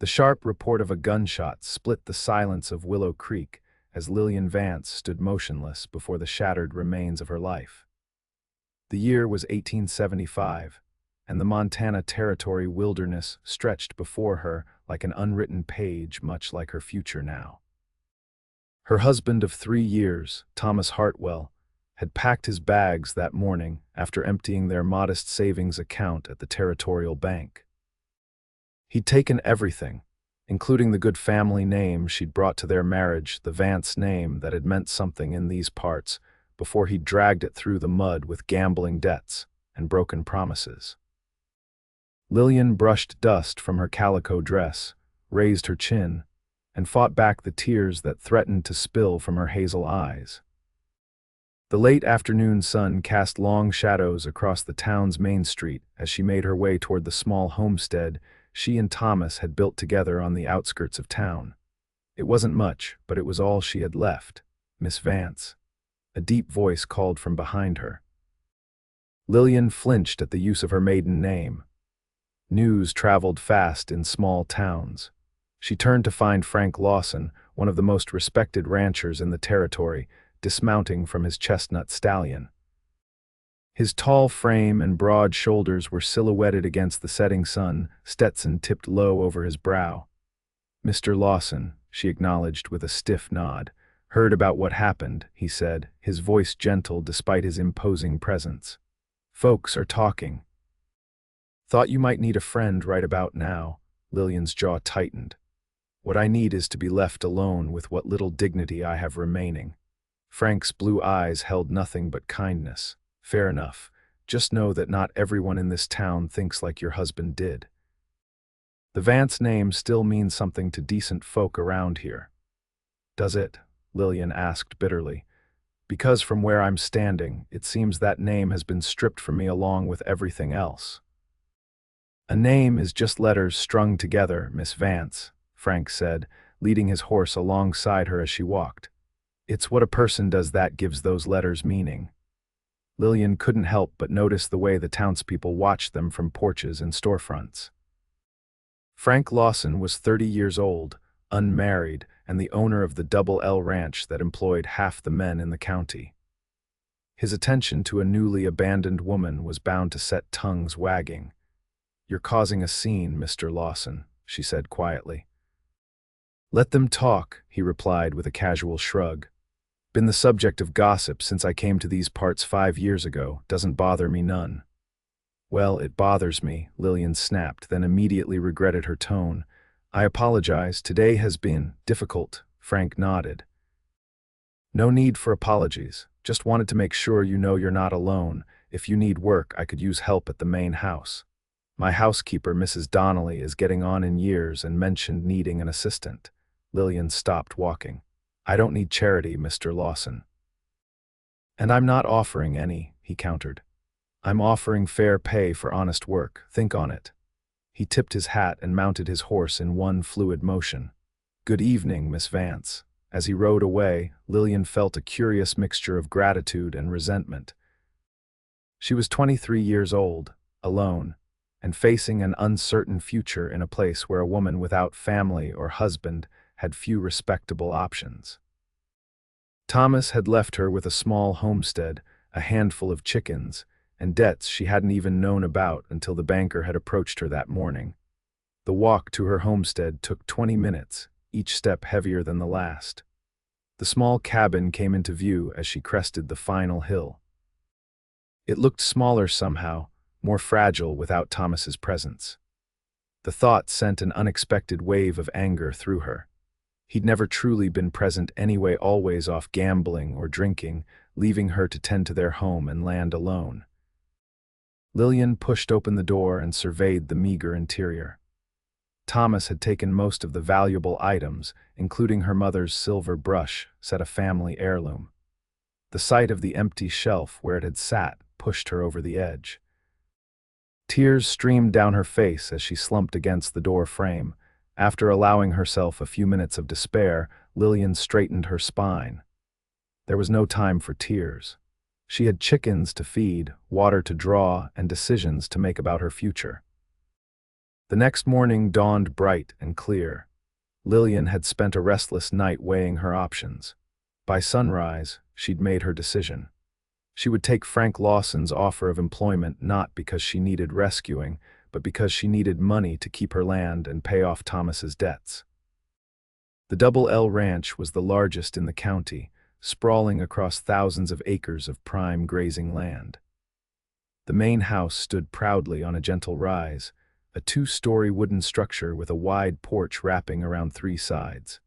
The sharp report of a gunshot split the silence of Willow Creek as Lillian Vance stood motionless before the shattered remains of her life. The year was 1875, and the Montana Territory wilderness stretched before her like an unwritten page, much like her future now. Her husband of 3 years, Thomas Hartwell, had packed his bags that morning after emptying their modest savings account at the Territorial Bank. He'd taken everything, including the good family name she'd brought to their marriage, the Vance name that had meant something in these parts, before he'd dragged it through the mud with gambling debts and broken promises. Lillian brushed dust from her calico dress, raised her chin, and fought back the tears that threatened to spill from her hazel eyes. The late afternoon sun cast long shadows across the town's main street as she made her way toward the small homestead she and Thomas had built together on the outskirts of town. It wasn't much, but it was all she had left. Miss Vance. A deep voice called from behind her. Lillian flinched at the use of her maiden name. News traveled fast in small towns. She turned to find Frank Lawson, one of the most respected ranchers in the territory, dismounting from his chestnut stallion. His tall frame and broad shoulders were silhouetted against the setting sun, Stetson tipped low over his brow. "Mr. Lawson," she acknowledged with a stiff nod. "Heard about what happened," he said, his voice gentle despite his imposing presence. "Folks are talking." "Thought you might need a friend right about now." Lillian's jaw tightened. "What I need is to be left alone with what little dignity I have remaining." Frank's blue eyes held nothing but kindness. "Fair enough. Just know that not everyone in this town thinks like your husband did. The Vance name still means something to decent folk around here." "Does it?" Lillian asked bitterly. "Because from where I'm standing, it seems that name has been stripped from me along with everything else." "A name is just letters strung together, Miss Vance," Frank said, leading his horse alongside her as she walked. "It's what a person does that gives those letters meaning." Lillian couldn't help but notice the way the townspeople watched them from porches and storefronts. Frank Lawson was 30 years old, unmarried, and the owner of the Double L Ranch that employed half the men in the county. His attention to a newly abandoned woman was bound to set tongues wagging. "You're causing a scene, Mr. Lawson," she said quietly. "Let them talk," he replied with a casual shrug. "Been the subject of gossip since I came to these parts 5 years ago. Doesn't bother me none." "Well, it bothers me," Lillian snapped, then immediately regretted her tone. "I apologize. Today has been difficult." Frank nodded. "No need for apologies. Just wanted to make sure you know you're not alone. If you need work, I could use help at the main house. My housekeeper, Mrs. Donnelly, is getting on in years and mentioned needing an assistant." Lillian stopped walking. "I don't need charity, Mr. Lawson." "And I'm not offering any," he countered. "I'm offering fair pay for honest work. Think on it." He tipped his hat and mounted his horse in one fluid motion. "Good evening, Miss Vance." As he rode away, Lillian felt a curious mixture of gratitude and resentment. She was 23 years old, alone, and facing an uncertain future in a place where a woman without family or husband had few respectable options. Thomas had left her with a small homestead, a handful of chickens, and debts she hadn't even known about until the banker had approached her that morning. The walk to her homestead took 20 minutes, each step heavier than the last. The small cabin came into view as she crested the final hill. It looked smaller somehow, more fragile without Thomas's presence. The thought sent an unexpected wave of anger through her. He'd never truly been present anyway, always off gambling or drinking, leaving her to tend to their home and land alone. Lillian pushed open the door and surveyed the meager interior. Thomas had taken most of the valuable items, including her mother's silver brush, set a family heirloom. The sight of the empty shelf where it had sat pushed her over the edge. Tears streamed down her face as she slumped against the door frame. After allowing herself a few minutes of despair, Lillian straightened her spine. There was no time for tears. She had chickens to feed, water to draw, and decisions to make about her future. The next morning dawned bright and clear. Lillian had spent a restless night weighing her options. By sunrise, she'd made her decision. She would take Frank Lawson's offer of employment not because she needed rescuing, but because she needed money to keep her land and pay off Thomas's debts. The Double L Ranch was the largest in the county, sprawling across thousands of acres of prime grazing land. The main house stood proudly on a gentle rise, a two-story wooden structure with a wide porch wrapping around three sides.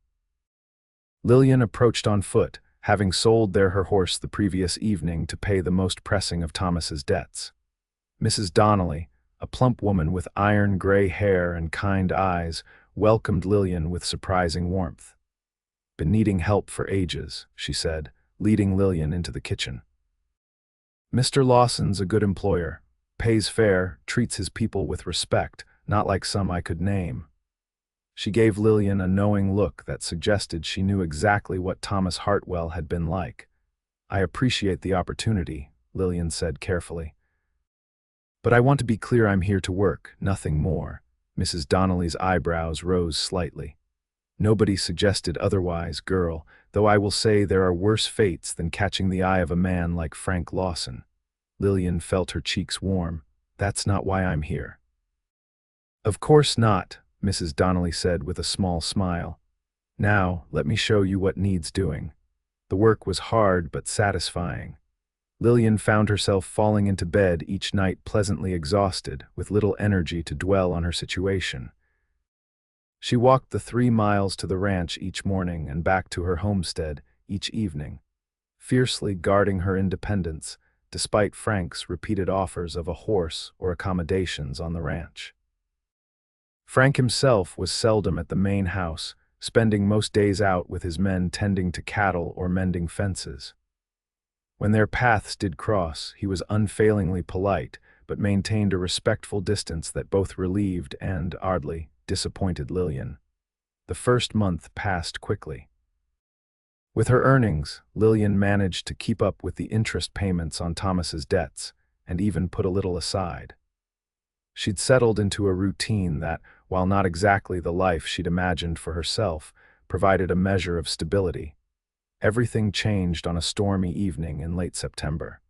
Lillian approached on foot, having sold there her horse the previous evening to pay the most pressing of Thomas's debts. Mrs. Donnelly, a plump woman with iron-gray hair and kind eyes, welcomed Lillian with surprising warmth. "Been needing help for ages," she said, leading Lillian into the kitchen. "Mr. Lawson's a good employer. Pays fair, treats his people with respect, not like some I could name." She gave Lillian a knowing look that suggested she knew exactly what Thomas Hartwell had been like. "I appreciate the opportunity," Lillian said carefully. "But I want to be clear I'm here to work, nothing more." Mrs. Donnelly's eyebrows rose slightly. "Nobody suggested otherwise, girl, though I will say there are worse fates than catching the eye of a man like Frank Lawson." Lillian felt her cheeks warm. "That's not why I'm here." "Of course not," Mrs. Donnelly said with a small smile. "Now, let me show you what needs doing." The work was hard but satisfying. Lillian found herself falling into bed each night pleasantly exhausted, with little energy to dwell on her situation. She walked the 3 miles to the ranch each morning and back to her homestead each evening, fiercely guarding her independence, despite Frank's repeated offers of a horse or accommodations on the ranch. Frank himself was seldom at the main house, spending most days out with his men tending to cattle or mending fences. When their paths did cross, he was unfailingly polite, but maintained a respectful distance that both relieved and, oddly, disappointed Lillian. The first month passed quickly. With her earnings, Lillian managed to keep up with the interest payments on Thomas's debts, and even put a little aside. She'd settled into a routine that, while not exactly the life she'd imagined for herself, provided a measure of stability. Everything changed on a stormy evening in late September.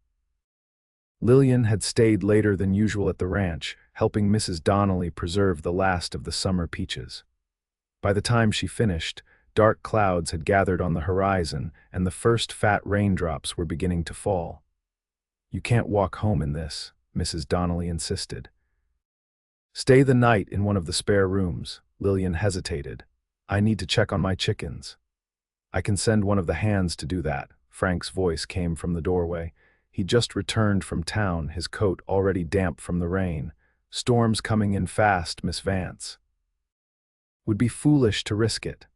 Lillian had stayed later than usual at the ranch, helping Mrs. Donnelly preserve the last of the summer peaches. By the time she finished, dark clouds had gathered on the horizon, and the first fat raindrops were beginning to fall. "You can't walk home in this," Mrs. Donnelly insisted. "Stay the night in one of the spare rooms." Lillian hesitated. "I need to check on my chickens." "I can send one of the hands to do that," Frank's voice came from the doorway. He'd just returned from town, his coat already damp from the rain. "Storm's coming in fast, Miss Vance." "Would be foolish to risk it."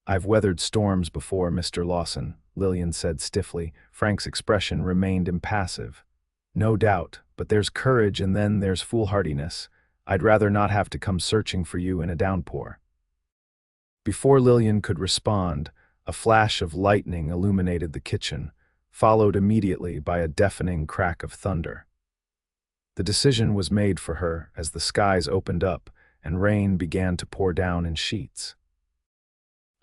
"I've weathered storms before, Mr. Lawson," Lillian said stiffly. Frank's expression remained impassive. "No doubt, but there's courage and then there's foolhardiness. I'd rather not have to come searching for you in a downpour." Before Lillian could respond, a flash of lightning illuminated the kitchen, followed immediately by a deafening crack of thunder. The decision was made for her as the skies opened up and rain began to pour down in sheets.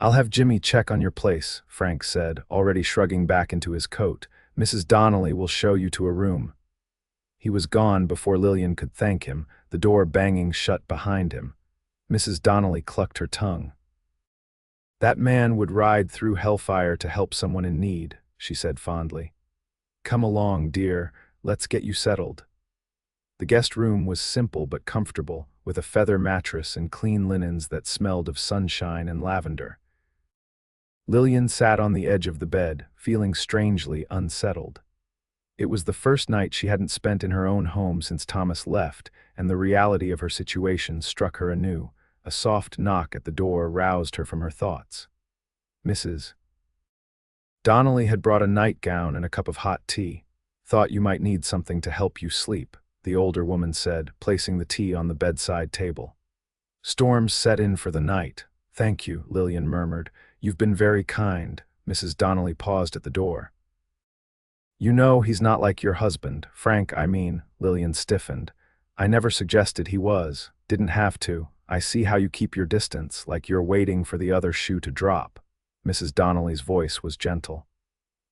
"I'll have Jimmy check on your place," Frank said, already shrugging back into his coat. "Mrs. Donnelly will show you to a room." He was gone before Lillian could thank him, the door banging shut behind him. Mrs. Donnelly clucked her tongue. "That man would ride through hellfire to help someone in need," she said fondly. "Come along, dear, let's get you settled." The guest room was simple but comfortable, with a feather mattress and clean linens that smelled of sunshine and lavender. Lillian sat on the edge of the bed, feeling strangely unsettled. It was the first night she hadn't spent in her own home since Thomas left, and the reality of her situation struck her anew. A soft knock at the door roused her from her thoughts. Mrs. Donnelly had brought a nightgown and a cup of hot tea. "Thought you might need something to help you sleep," the older woman said, placing the tea on the bedside table. "Storms set in for the night." "Thank you," Lillian murmured. "You've been very kind." Mrs. Donnelly paused at the door. "You know he's not like your husband, Frank, I mean." Lillian stiffened. I never suggested he was. Didn't have to. I see how you keep your distance, like you're waiting for the other shoe to drop. Mrs. Donnelly's voice was gentle.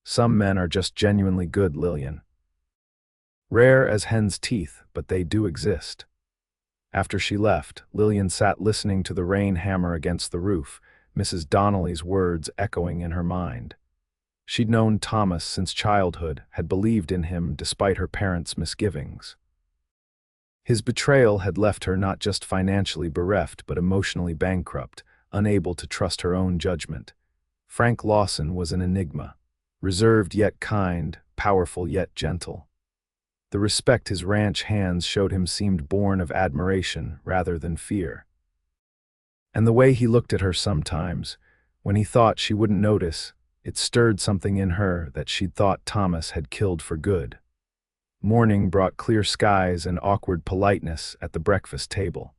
Some men are just genuinely good, Lillian. Rare as hen's teeth, but they do exist. After she left, Lillian sat listening to the rain hammer against the roof, Mrs. Donnelly's words echoing in her mind. She'd known Thomas since childhood, had believed in him despite her parents' misgivings. His betrayal had left her not just financially bereft but emotionally bankrupt, unable to trust her own judgment. Frank Lawson was an enigma, reserved yet kind, powerful yet gentle. The respect his ranch hands showed him seemed born of admiration rather than fear. And the way he looked at her sometimes, when he thought she wouldn't notice, it stirred something in her that she'd thought Thomas had killed for good. Morning brought clear skies and awkward politeness at the breakfast table.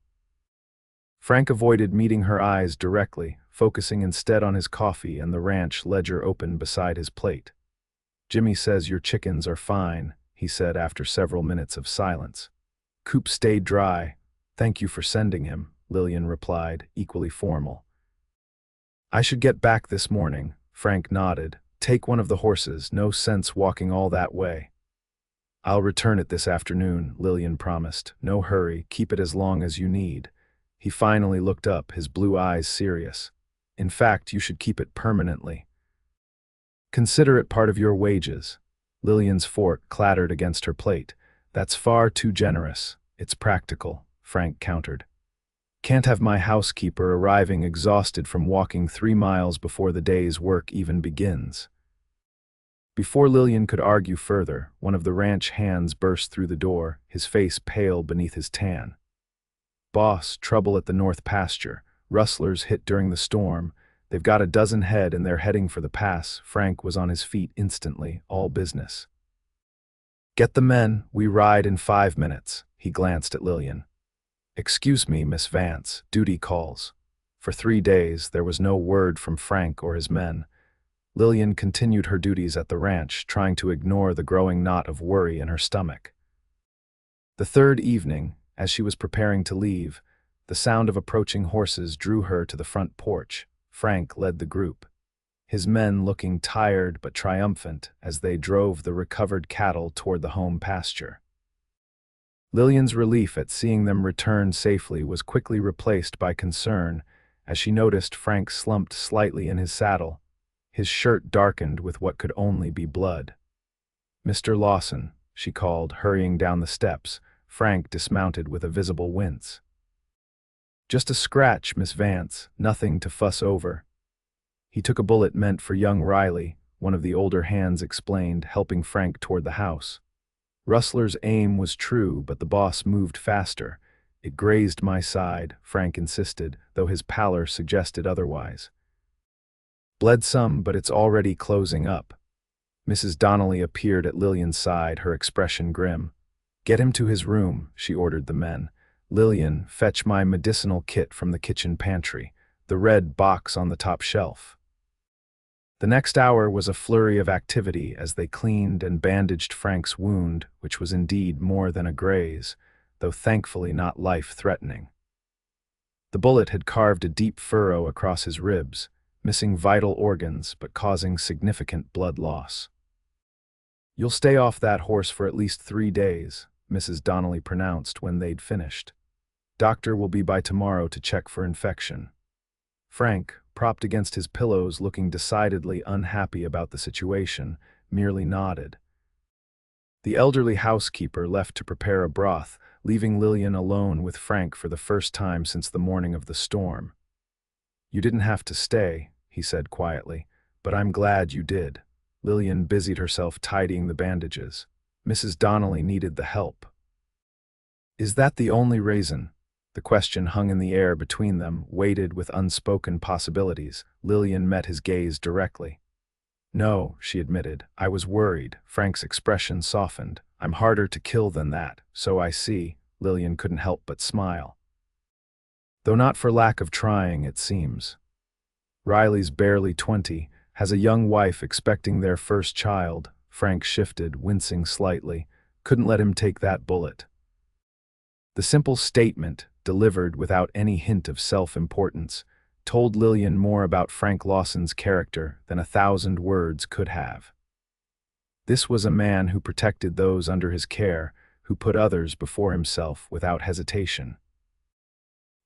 Frank avoided meeting her eyes directly, focusing instead on his coffee and the ranch ledger open beside his plate. "Jimmy says your chickens are fine," he said after several minutes of silence. "Coop stayed dry. Thank you for sending him," Lillian replied, equally formal. "I should get back this morning," Frank nodded. "Take one of the horses, no sense walking all that way." "I'll return it this afternoon," Lillian promised. "No hurry, keep it as long as you need." He finally looked up, his blue eyes serious. "In fact, you should keep it permanently. Consider it part of your wages." Lillian's fork clattered against her plate. "That's far too generous. It's practical," Frank countered. "Can't have my housekeeper arriving exhausted from walking 3 miles before the day's work even begins." Before Lillian could argue further, one of the ranch hands burst through the door, his face pale beneath his tan. "Boss, trouble at the north pasture. Rustlers hit during the storm. They've got a dozen head and they're heading for the pass." Frank was on his feet instantly, all business. "Get the men, we ride in 5 minutes." He glanced at Lillian. "Excuse me, Miss Vance, duty calls." For 3 days, there was no word from Frank or his men. Lillian continued her duties at the ranch, trying to ignore the growing knot of worry in her stomach. The third evening, as she was preparing to leave, the sound of approaching horses drew her to the front porch. Frank led the group, his men looking tired but triumphant as they drove the recovered cattle toward the home pasture. Lillian's relief at seeing them return safely was quickly replaced by concern as she noticed Frank slumped slightly in his saddle, his shirt darkened with what could only be blood. "Mr. Lawson," she called, hurrying down the steps. Frank dismounted with a visible wince. "Just a scratch, Miss Vance, nothing to fuss over." "He took a bullet meant for young Riley," one of the older hands explained, helping Frank toward the house. "Rustler's aim was true, but the boss moved faster. It grazed my side," Frank insisted, though his pallor suggested otherwise. "Bled some, but it's already closing up." Mrs. Donnelly appeared at Lillian's side, her expression grim. "Get him to his room," she ordered the men. "Lillian, fetch my medicinal kit from the kitchen pantry, the red box on the top shelf." The next hour was a flurry of activity as they cleaned and bandaged Frank's wound, which was indeed more than a graze, though thankfully not life-threatening. The bullet had carved a deep furrow across his ribs, missing vital organs but causing significant blood loss. "You'll stay off that horse for at least 3 days," Mrs. Donnelly pronounced when they'd finished. "Doctor will be by tomorrow to check for infection." Frank, propped against his pillows looking decidedly unhappy about the situation, merely nodded. The elderly housekeeper left to prepare a broth, leaving Lillian alone with Frank for the first time since the morning of the storm. "You didn't have to stay," he said quietly, "but I'm glad you did." Lillian busied herself tidying the bandages. Mrs. Donnelly needed the help. "Is that the only reason?" The question hung in the air between them, weighted with unspoken possibilities. Lillian met his gaze directly. "No," she admitted. "I was worried." Frank's expression softened. "I'm harder to kill than that, so I see." Lillian couldn't help but smile. "Though not for lack of trying, it seems. Riley's barely 20, has a young wife expecting their first child." Frank shifted, wincing slightly. "Couldn't let him take that bullet." The simple statement, delivered without any hint of self-importance, told Lillian more about Frank Lawson's character than 1,000 words could have. This was a man who protected those under his care, who put others before himself without hesitation.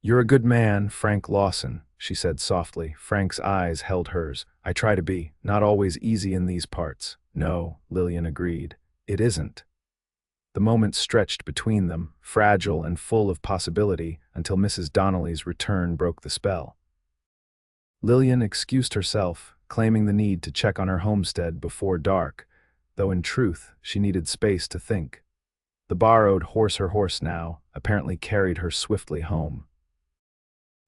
"You're a good man, Frank Lawson," she said softly. Frank's eyes held hers. "I try to be, not always easy in these parts." "No," Lillian agreed. "It isn't." The moment stretched between them, fragile and full of possibility, until Mrs. Donnelly's return broke the spell. Lillian excused herself, claiming the need to check on her homestead before dark, though in truth she needed space to think. The borrowed her horse now, apparently carried her swiftly home.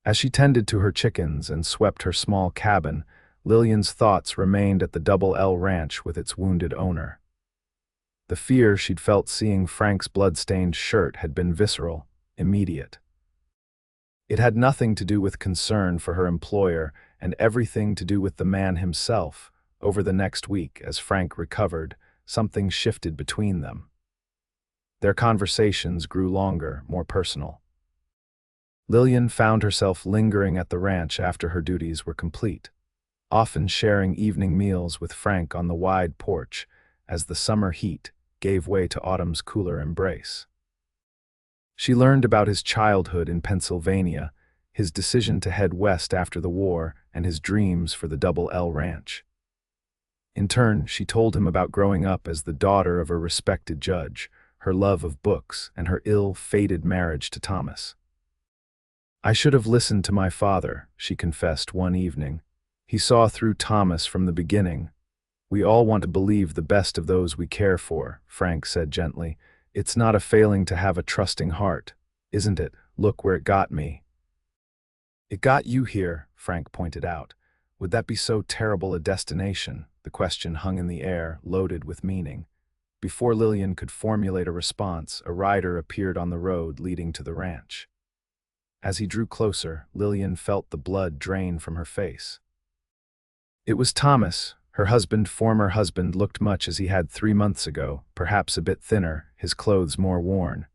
As she tended to her chickens and swept her small cabin, Lillian's thoughts remained at the Double L Ranch with its wounded owner. The fear she'd felt seeing Frank's blood-stained shirt had been visceral, immediate. It had nothing to do with concern for her employer and everything to do with the man himself. Over the next week, as Frank recovered, something shifted between them. Their conversations grew longer, more personal. Lillian found herself lingering at the ranch after her duties were complete, often sharing evening meals with Frank on the wide porch as the summer heat gave way to autumn's cooler embrace. She learned about his childhood in Pennsylvania, his decision to head west after the war, and his dreams for the Double L Ranch. In turn, she told him about growing up as the daughter of a respected judge, her love of books, and her ill-fated marriage to Thomas. "I should have listened to my father," she confessed one evening. "He saw through Thomas from the beginning." "We all want to believe the best of those we care for," Frank said gently. "It's not a failing to have a trusting heart, isn't it? Look where it got me." "It got you here," Frank pointed out. "Would that be so terrible a destination?" The question hung in the air, loaded with meaning. Before Lillian could formulate a response, a rider appeared on the road leading to the ranch. As he drew closer, Lillian felt the blood drain from her face. It was Thomas. Her former husband, looked much as he had 3 months ago, perhaps a bit thinner, his clothes more worn.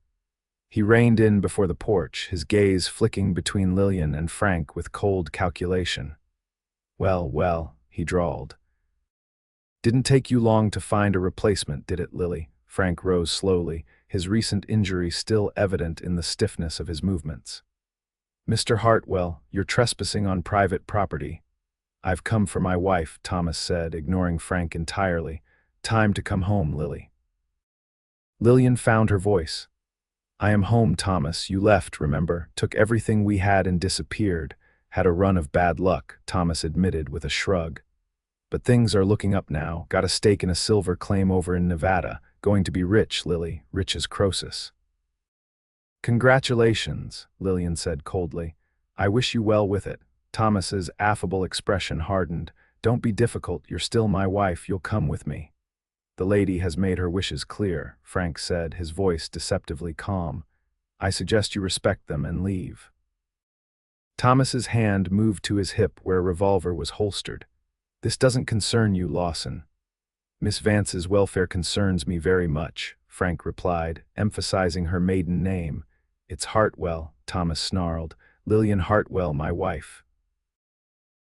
He reined in before the porch, his gaze flicking between Lillian and Frank with cold calculation. "Well, well," he drawled. "Didn't take you long to find a replacement, did it, Lily?" Frank rose slowly, his recent injury still evident in the stiffness of his movements. "Mr. Hartwell, you're trespassing on private property." "I've come for my wife," Thomas said, ignoring Frank entirely. "Time to come home, Lily." Lillian found her voice. "I am home, Thomas. You left, remember, took everything we had and disappeared. Had a run of bad luck," Thomas admitted with a shrug. "But things are looking up now. Got a stake in a silver claim over in Nevada. Going to be rich, Lily, rich as Croesus." "Congratulations," Lillian said coldly. "I wish you well with it." Thomas's affable expression hardened. "Don't be difficult, you're still my wife, you'll come with me." "The lady has made her wishes clear," Frank said, his voice deceptively calm. "I suggest you respect them and leave." Thomas's hand moved to his hip where a revolver was holstered. "This doesn't concern you, Lawson." "Miss Vance's welfare concerns me very much," Frank replied, emphasizing her maiden name. "It's Hartwell," Thomas snarled. "Lillian Hartwell, my wife."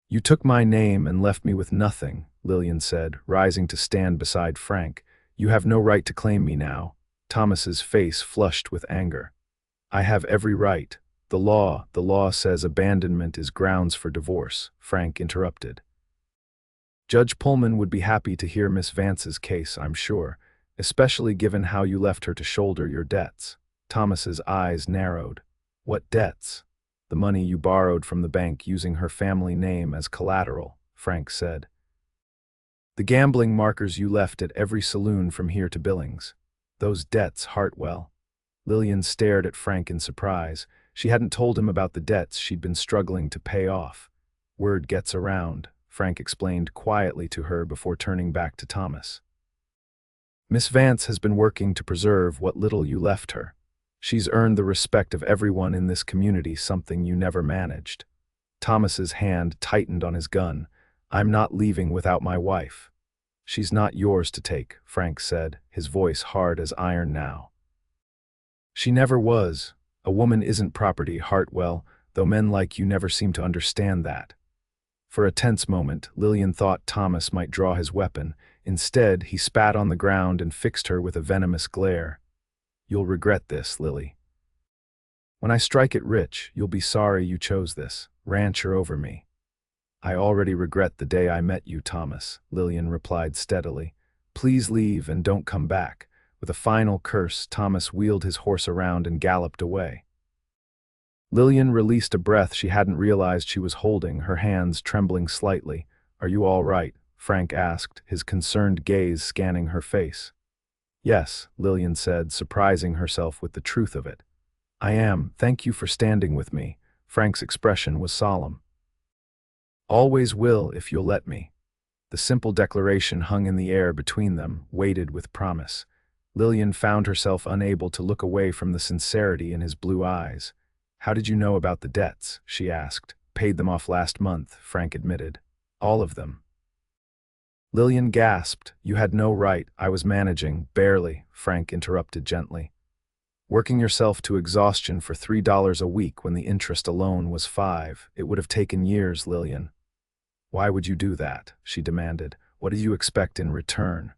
"You took my name and left me with nothing," Lillian said, rising to stand beside Frank. "You have no right to claim me now." Thomas's face flushed with anger. "I have every right. The law says abandonment is grounds for divorce," Frank interrupted. "Judge Pullman would be happy to hear Miss Vance's case, I'm sure, especially given how you left her to shoulder your debts." Thomas's eyes narrowed. "What debts?" "The money you borrowed from the bank using her family name as collateral," Frank said. "The gambling markers you left at every saloon from here to Billings. Those debts, Hartwell." Lillian stared at Frank in surprise. She hadn't told him about the debts she'd been struggling to pay off. "Word gets around," Frank explained quietly to her before turning back to Thomas. "Miss Vance has been working to preserve what little you left her. She's earned the respect of everyone in this community, something you never managed." Thomas's hand tightened on his gun. "I'm not leaving without my wife." "She's not yours to take," Frank said, his voice hard as iron now. "She never was. A woman isn't property, Hartwell, though men like you never seem to understand that. For a tense moment, Lillian thought Thomas might draw his weapon. Instead, he spat on the ground and fixed her with a venomous glare. You'll regret this, Lily. When I strike it rich, you'll be sorry you chose this, rancher over me. I already regret the day I met you, Thomas, Lillian replied steadily. Please leave and don't come back. With a final curse, Thomas wheeled his horse around and galloped away. Lillian released a breath she hadn't realized she was holding, her hands trembling slightly. Are you all right? Frank asked, his concerned gaze scanning her face. Yes, Lillian said, surprising herself with the truth of it. I am, thank you for standing with me. Frank's expression was solemn. Always will if you'll let me. The simple declaration hung in the air between them, weighted with promise. Lillian found herself unable to look away from the sincerity in his blue eyes. How did you know about the debts? She asked. Paid them off last month, Frank admitted. All of them. Lillian gasped. You had no right. I was managing, barely, Frank interrupted gently. Working yourself to exhaustion for $3 a week when the interest alone was $5. It would have taken years, Lillian. Why would you do that? She demanded. What did you expect in return?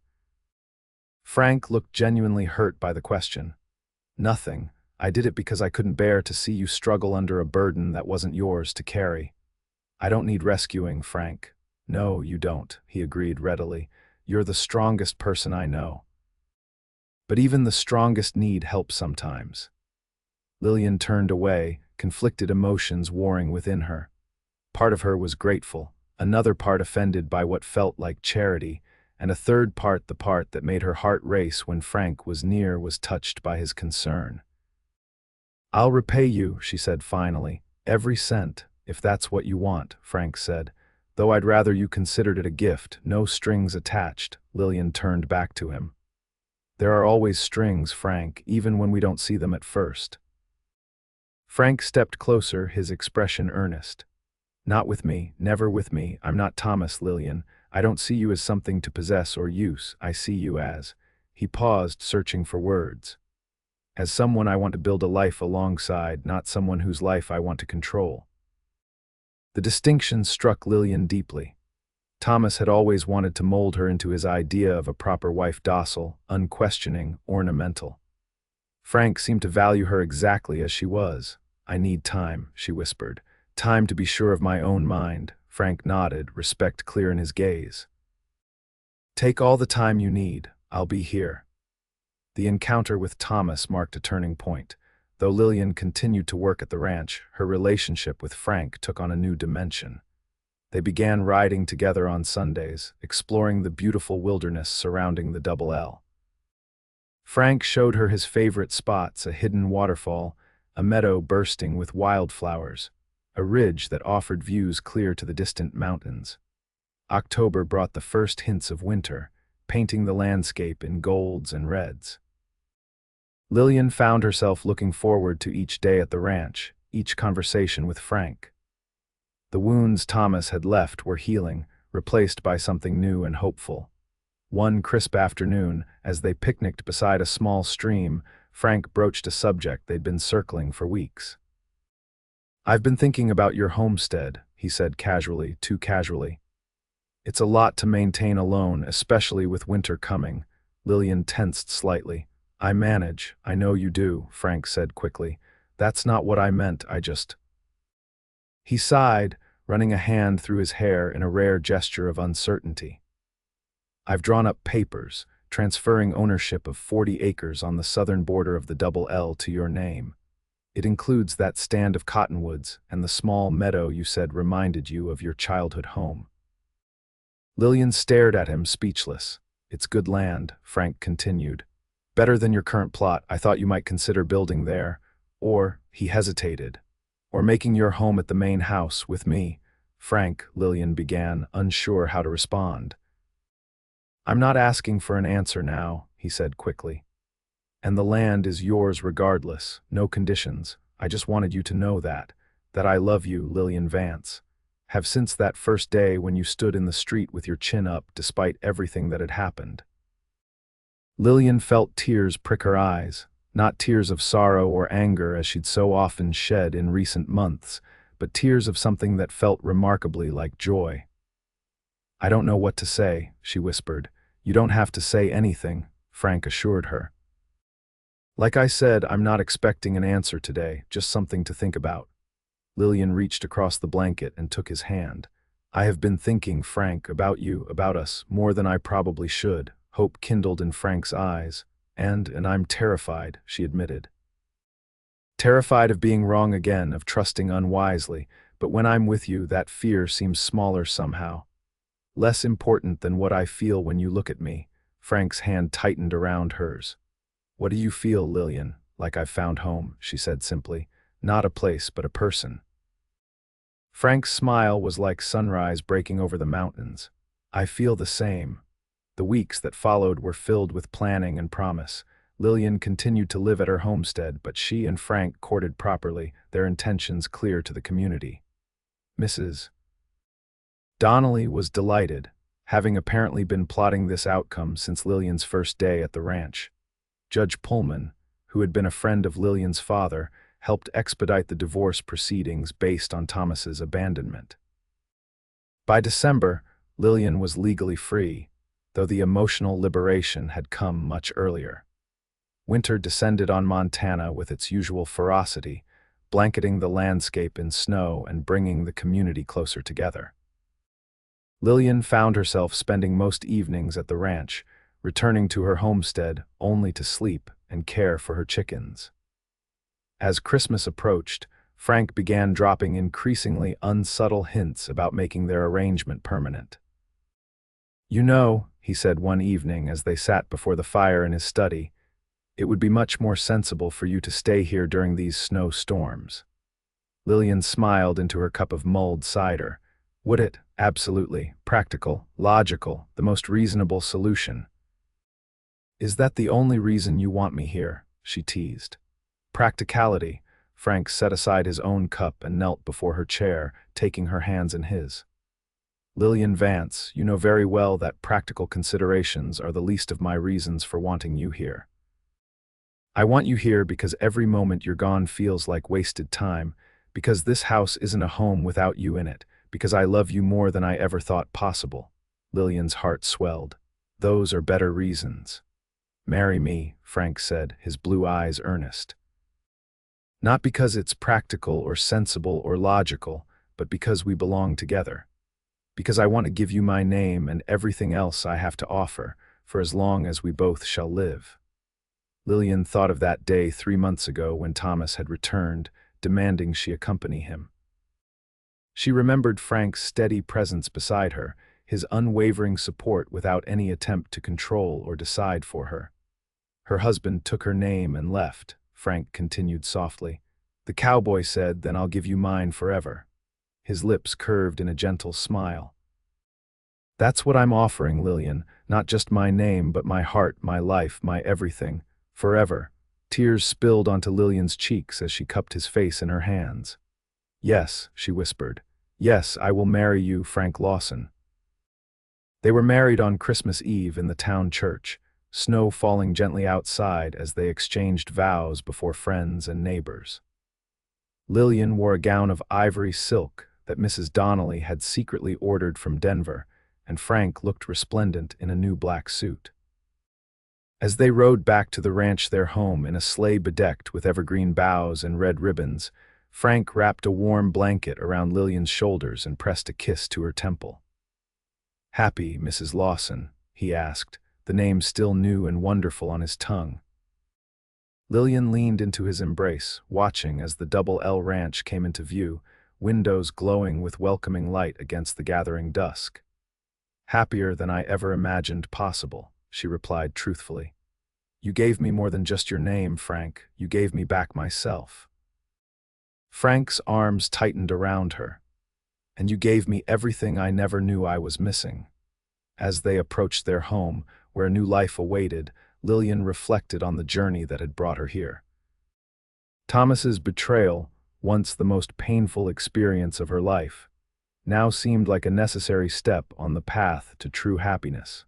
Frank looked genuinely hurt by the question. Nothing. I did it because I couldn't bear to see you struggle under a burden that wasn't yours to carry. I don't need rescuing, Frank. No, you don't, he agreed readily. You're the strongest person I know. But even the strongest need help sometimes. Lillian turned away, conflicted emotions warring within her. Part of her was grateful, another part offended by what felt like charity, and a third part, the part that made her heart race when Frank was near, was touched by his concern. I'll repay you, she said finally. Every cent, if that's what you want, Frank said. Though I'd rather you considered it a gift, no strings attached. Lillian turned back to him. There are always strings, Frank, even when we don't see them at first. Frank stepped closer, his expression earnest. Not with me, never with me. I'm not Thomas, Lillian. I don't see you as something to possess or use. I see you as... He paused, searching for words. As someone I want to build a life alongside, not someone whose life I want to control. The distinction struck Lillian deeply. Thomas had always wanted to mold her into his idea of a proper wife, docile, unquestioning, ornamental. Frank seemed to value her exactly as she was. I need time, she whispered. Time to be sure of my own mind. Frank nodded, respect clear in his gaze. Take all the time you need. I'll be here. The encounter with Thomas marked a turning point. Though Lillian continued to work at the ranch, her relationship with Frank took on a new dimension. They began riding together on Sundays, exploring the beautiful wilderness surrounding the Double L. Frank showed her his favorite spots, a hidden waterfall, a meadow bursting with wildflowers, a ridge that offered views clear to the distant mountains. October brought the first hints of winter, painting the landscape in golds and reds. Lillian found herself looking forward to each day at the ranch, each conversation with Frank. The wounds Thomas had left were healing, replaced by something new and hopeful. One crisp afternoon, as they picnicked beside a small stream, Frank broached a subject they'd been circling for weeks. I've been thinking about your homestead, he said casually, too casually. It's a lot to maintain alone, especially with winter coming. Lillian tensed slightly. I manage, I know you do, Frank said quickly. That's not what I meant, I just... He sighed, running a hand through his hair in a rare gesture of uncertainty. I've drawn up papers, transferring ownership of 40 acres on the southern border of the Double L to your name. It includes that stand of cottonwoods and the small meadow you said reminded you of your childhood home. Lillian stared at him, speechless. It's good land, Frank continued. Better than your current plot. I thought you might consider building there. Or, he hesitated. Or making your home at the main house with me. Frank, Lillian began, unsure how to respond. I'm not asking for an answer now, he said quickly. And the land is yours regardless, no conditions. I just wanted you to know that I love you, Lillian Vance. Have since that first day when you stood in the street with your chin up despite everything that had happened. Lillian felt tears prick her eyes. Not tears of sorrow or anger as she'd so often shed in recent months, but tears of something that felt remarkably like joy. "I don't know what to say," she whispered. "You don't have to say anything," Frank assured her. "Like I said, I'm not expecting an answer today, just something to think about." Lillian reached across the blanket and took his hand. "I have been thinking, Frank, about you, about us, more than I probably should." Hope kindled in Frank's eyes. And I'm terrified," she admitted. "Terrified of being wrong again, of trusting unwisely, but when I'm with you, that fear seems smaller somehow. Less important than what I feel when you look at me." Frank's hand tightened around hers. "What do you feel, Lillian?" "Like I've found home," she said simply. "Not a place, but a person." Frank's smile was like sunrise breaking over the mountains. "I feel the same." The weeks that followed were filled with planning and promise. Lillian continued to live at her homestead, but she and Frank courted properly, their intentions clear to the community. Mrs. Donnelly was delighted, having apparently been plotting this outcome since Lillian's first day at the ranch. Judge Pullman, who had been a friend of Lillian's father, helped expedite the divorce proceedings based on Thomas's abandonment. By December, Lillian was legally free, though the emotional liberation had come much earlier. Winter descended on Montana with its usual ferocity, blanketing the landscape in snow and bringing the community closer together. Lillian found herself spending most evenings at the ranch, returning to her homestead only to sleep and care for her chickens. As Christmas approached, Frank began dropping increasingly unsubtle hints about making their arrangement permanent. "You know," he said one evening as they sat before the fire in his study, "it would be much more sensible for you to stay here during these snowstorms." Lillian smiled into her cup of mulled cider. "Would it? Absolutely. Practical, logical, the most reasonable solution." "Is that the only reason you want me here?" she teased. "Practicality." Frank set aside his own cup and knelt before her chair, taking her hands in his. "Lillian Vance, you know very well that practical considerations are the least of my reasons for wanting you here. I want you here because every moment you're gone feels like wasted time, because this house isn't a home without you in it, because I love you more than I ever thought possible." Lillian's heart swelled. "Those are better reasons." "Marry me," Frank said, his blue eyes earnest. "Not because it's practical or sensible or logical, but because we belong together. Because I want to give you my name and everything else I have to offer, for as long as we both shall live." Lillian thought of that day 3 months ago when Thomas had returned, demanding she accompany him. She remembered Frank's steady presence beside her, his unwavering support without any attempt to control or decide for her. "Her husband took her name and left," Frank continued softly. "The cowboy said, 'Then I'll give you mine forever.'" His lips curved in a gentle smile. "That's what I'm offering, Lillian, not just my name, but my heart, my life, my everything, forever." Tears spilled onto Lillian's cheeks as she cupped his face in her hands. "Yes," she whispered. "Yes, I will marry you, Frank Lawson." They were married on Christmas Eve in the town church, snow falling gently outside as they exchanged vows before friends and neighbors. Lillian wore a gown of ivory silk that Mrs. Donnelly had secretly ordered from Denver, and Frank looked resplendent in a new black suit. As they rode back to the ranch, their home, in a sleigh bedecked with evergreen boughs and red ribbons, Frank wrapped a warm blanket around Lillian's shoulders and pressed a kiss to her temple. "Happy, Mrs. Lawson?" he asked, the name still new and wonderful on his tongue. Lillian leaned into his embrace, watching as the Double L Ranch came into view, windows glowing with welcoming light against the gathering dusk. "Happier than I ever imagined possible," she replied truthfully. "You gave me more than just your name, Frank. You gave me back myself." Frank's arms tightened around her. "And you gave me everything I never knew I was missing." As they approached their home, where a new life awaited, Lillian reflected on the journey that had brought her here. Thomas's betrayal, once the most painful experience of her life, now seemed like a necessary step on the path to true happiness.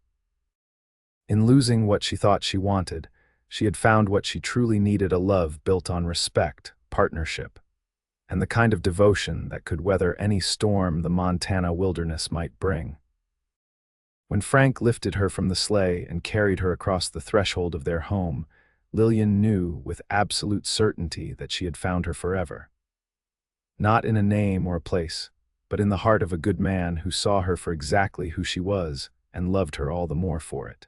In losing what she thought she wanted, She had found what she truly needed, a love built on respect, partnership, and the kind of devotion that could weather any storm the Montana wilderness might bring. When Frank lifted her from the sleigh and carried her across the threshold of their home, Lillian knew with absolute certainty that she had found her forever. Not in a name or a place, but in the heart of a good man who saw her for exactly who she was and loved her all the more for it.